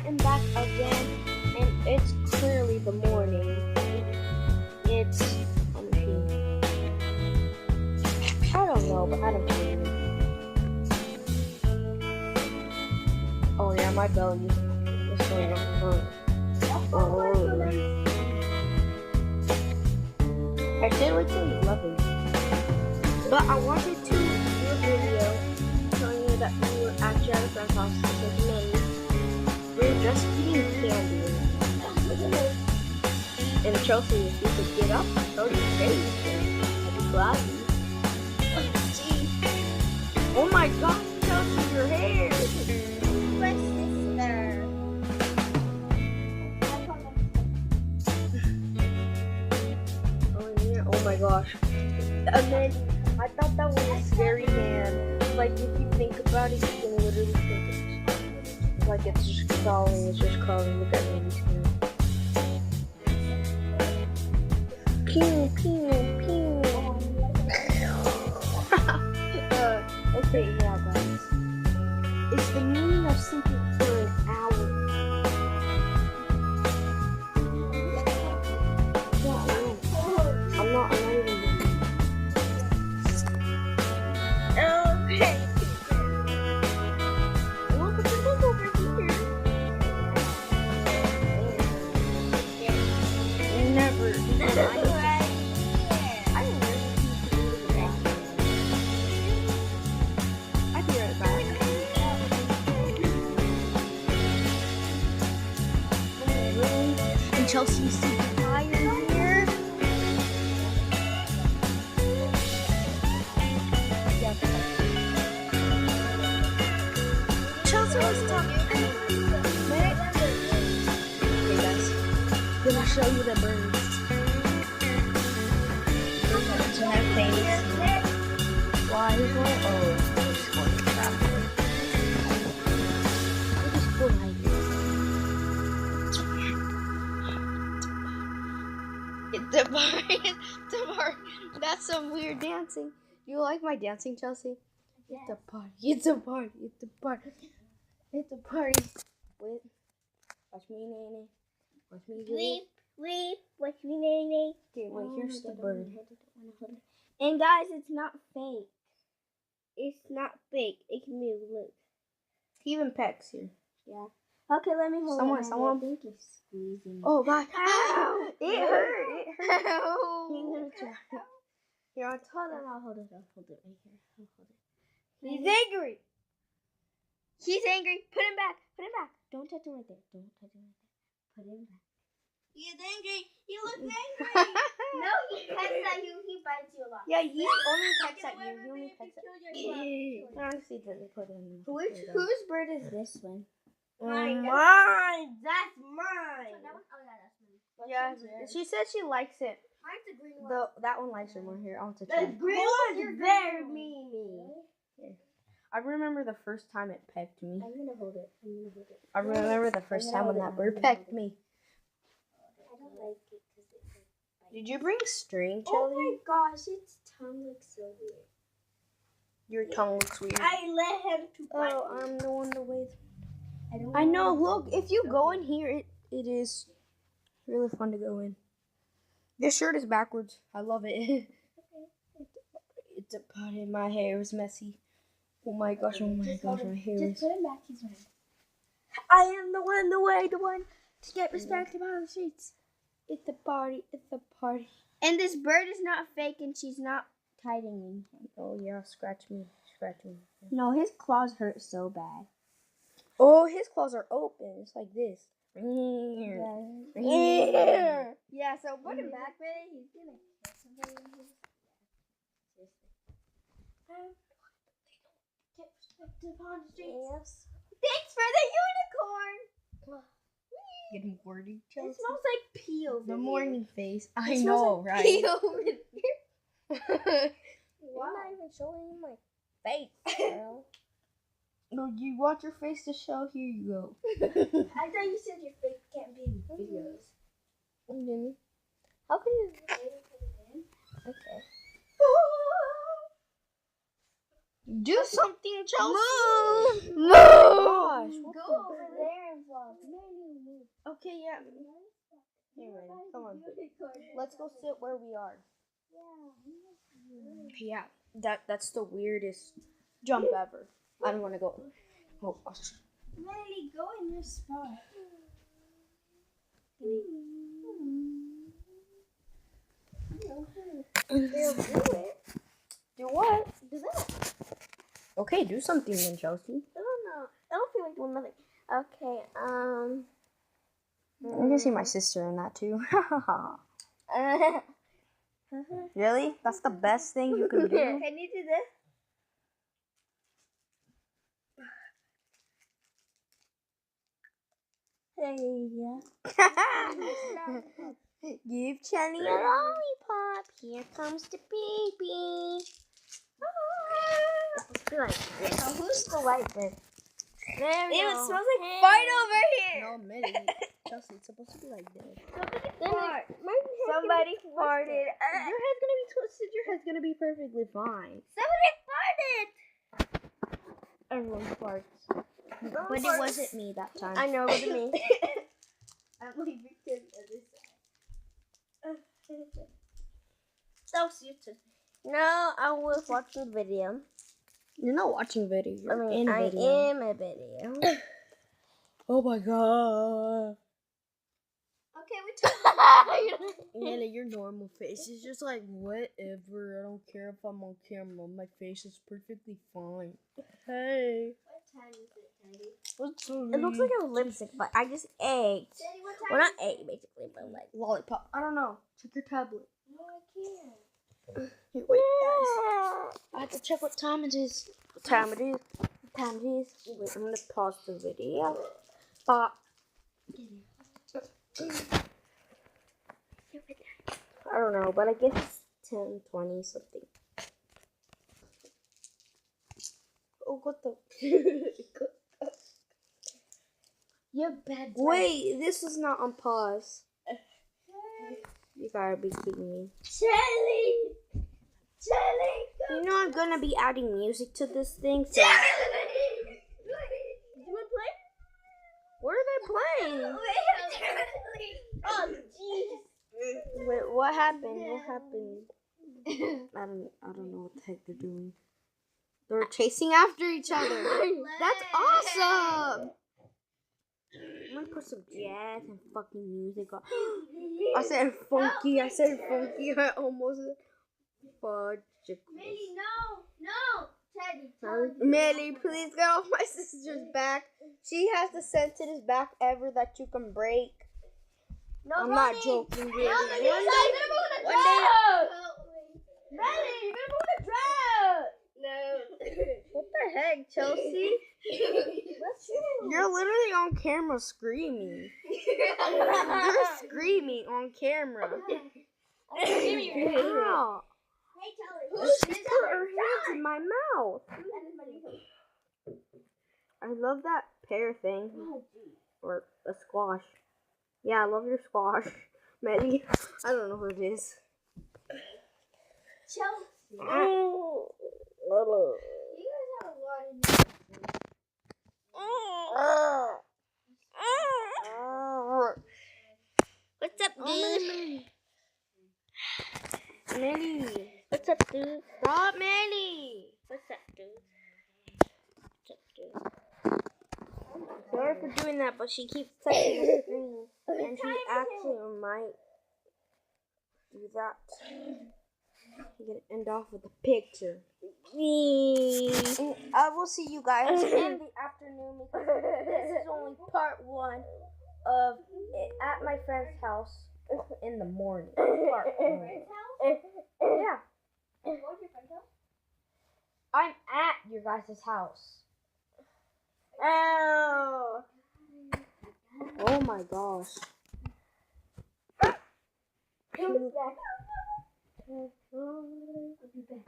and back again, and it's clearly the morning. It's, I don't know, but I don't care. Oh yeah, my belly is going to hurt. I did like to 11, but I wanted to do a video showing you that we were actually at a friend's house with Minnie. We were just eating candy. And Chelsea, if you could get up and show your face, I'd be glad. Oh my God, Chelsea, your hair! My sister. Oh my gosh. And then I thought that was a scary man. Like if you think about it, you can literally think it's like it's just crawling, Look at me, he's here. Pew, pew, pew. Okay, yeah guys. It's the meaning of sleeping for an hour. I'm not even okay. Look at the book over here. Never. I'll be right back. And Chelsea's super tired here. Chelsea was talking. Okay, guys. Gonna show you the birds. Birds have face. Why is one? Oh, it's going to travel. It is for the bar. That's some weird dancing. You like my dancing, Chelsea? Yes. It's a party. It's a party. It's a party. It's a party. Wait. Watch me, Nene. Watch me. Weep, watch me, Nene. Okay, wait, here's the bird. And guys, it's not fake. It's not fake. It can move. Look. He even pecks here. Yeah. Okay, let me hold it. Someone. I think it's squeezing. Oh, God. Ow! It hurt. It hurt. Ow! He's gonna try. Here, I'll tell them. I'll hold it right here. I'll hold it. He's angry. He's angry. Put him back. Put him back. Don't touch him right there. Don't touch him right there. Put him back. He is angry. He looks angry. No, he pets at you. He bites you a lot. Yeah, he only pecks at you. He only pecks at you. Honestly, doesn't put it in. Whose bird is this one? Mine. That's mine. Yeah, she said she likes it. Mine's the green one. That one likes her more. Here, I'll touch The it. green one's very mean. I remember the first time it pecked me. I'm gonna hold it. I remember the first time when that bird pecked me. I don't like it because it's Did you bring string, Oh Chili? my gosh, its tongue looks so weird. Your tongue looks weird. I let him to bite Oh, I'm the one to wait. me. I know. Look, if you go in here, it is really fun to go in. This shirt is backwards. I love it. It's a party. My hair is messy. Oh my gosh! Oh my gosh! My hair is. Just put him back. He's right. I am the one to get respected on the streets. It's a party. It's a party. And this bird is not fake, and she's not tightening him. Oh yeah, scratch me. No, his claws hurt so bad. Oh, his claws are open. It's like this. Yeah, so put him back, man. He's gonna kill somebody in his... Get respected on the streets. Thanks for the unicorn! Getting wordy. It smells like pee over The here. morning face. I It smells know, like right? pee over here. Wow. I'm not even showing my face, girl. No, you want your face to show? Here you go. I thought you said your face can't be in videos. Mm-hmm. How can you? Put it in. Okay. Do something, Chelsea. Move! Gosh, Go over there and vlog. Melly, move. Okay, yeah. Hey, ready? Come on. Let's go sit where we are. Yeah, that's the weirdest jump ever. I don't want to go. Oh gosh. Melly, go in your spot. Do what? Do that. Okay, do something then, Chelsea. I don't know. I don't feel like doing nothing. Okay, I'm gonna see my sister in that too. Really? That's the best thing you can do? Can you do this? Hey, yeah. Give Chelly a lollipop. Here comes the baby. It's supposed to be like this. Oh, who's the white bird? There we Ew, go. it smells like fart over here. No, Millie. Chelsea, it's supposed to be like this. Somebody farted. Your head's gonna be twisted. Your head's gonna be perfectly fine. Somebody farted. Everyone farts. But it wasn't me that time. I know it wasn't me. I'm leaving him at this side. So stupid. No, I was watching the video. You're not watching video. You're in I video. am a video. Oh my god. Okay, we took Millie, your normal face is just like whatever. I don't care if I'm on camera. My face is perfectly fine. Hey. What time is it, Teddy? What's It looks like a lipstick, but I just ate. Teddy, what time Well, not ate, basically, but like. lollipop. I don't know. Check your tablet. No, I can't. Here, wait, guys. I have to check what time it is. What time it is? What time it is? Wait, I'm gonna pause the video. But I don't know, but I guess it's 10:20 something. Oh, what the? You're bad. Wait, this is not on pause. You gotta be kidding me. Shelly! You know I'm gonna be adding music to this thing, so... You wanna play? Where are they playing? Oh, jeez. Wait, what happened? What happened? I don't know what the heck they're doing. They're chasing after each other. That's awesome! I'm gonna put some jazz and fucking music on. I said funky. I almost said fudge. Millie, no! Teddy, Millie, please get off my sister's back. She has the sensitive back ever that you can break. no, I'm not joking, really. No, One you're gonna move the drought! Millie, you're gonna move the drought! No. What the heck, Chelsea? You're literally on camera screaming. You're screaming on camera. Wow. Hey, Charlie. She put her hands in my mouth. I love that pear thing. Or a squash. Yeah, I love your squash. Maddie, I don't know who it is. Chelsea. Oh, You guys have a lot of What's up, dude? Maddie, What's up, dude? stop, Maddie. What's up, dude? What's up, dude? Sorry for doing that, but she keeps touching the screen, and she actually might do that. You're gonna end off with a picture. I will see you guys in the afternoon because this is only part 1 of it at my friend's house in the morning. Part 1. Yeah, What was your friend's house? I'm at your guys' house. Oh. Oh my gosh. Who's back? I'll be back.